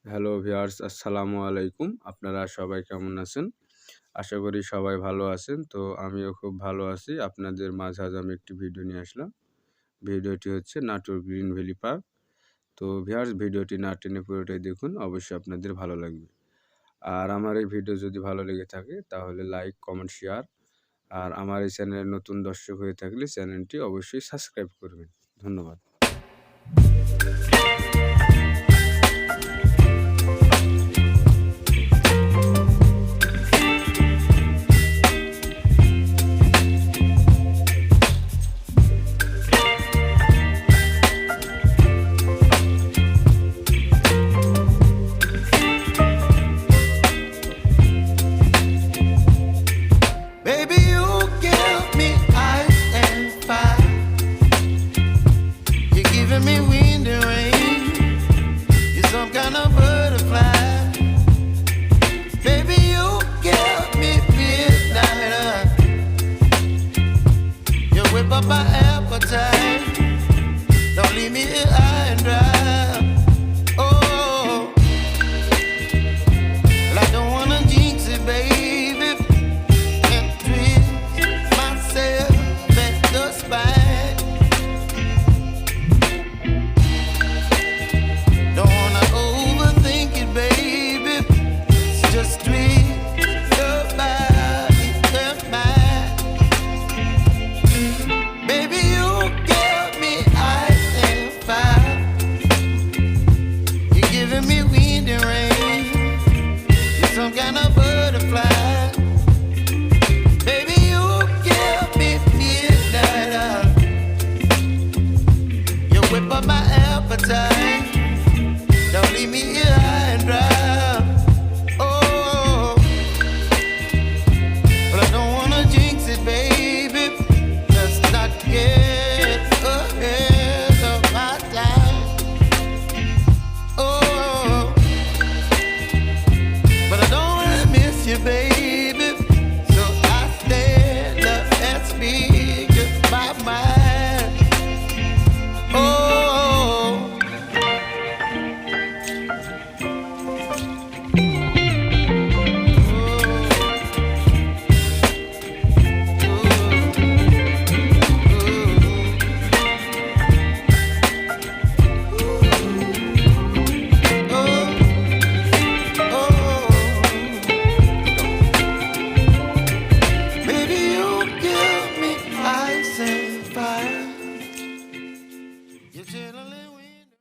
Hello viewers, আসসালামু আলাইকুম। আপনারা সবাই কেমন আছেন? আশা করি সবাই ভালো আছেন। তো আমিও খুব ভালো আছি। আপনাদের মাঝে আজ আমি একটি ভিডিও নিয়ে আসলাম। ভিডিওটি হচ্ছে নাটোর গ্রিন ভ্যালি পার্ক। তো ভিউয়ার্স, ভিডিওটি না টেনে পুরোটাই দেখুন। অবশ্যই আপনাদের ভালো লাগবে। আর আমার এই ভিডিও যদি ভালো লেগে থাকে তাহলে লাইক, কমেন্ট, শেয়ার। আর আমার এই চ্যানেলের নতুন দর্শক হয়ে থাকলে চ্যানেলটি অবশ্যই সাবস্ক্রাইব করবেন। ধন্যবাদ। Baby, you give me ice and fire. You're giving me wind and rain. You're some kind of butterfly.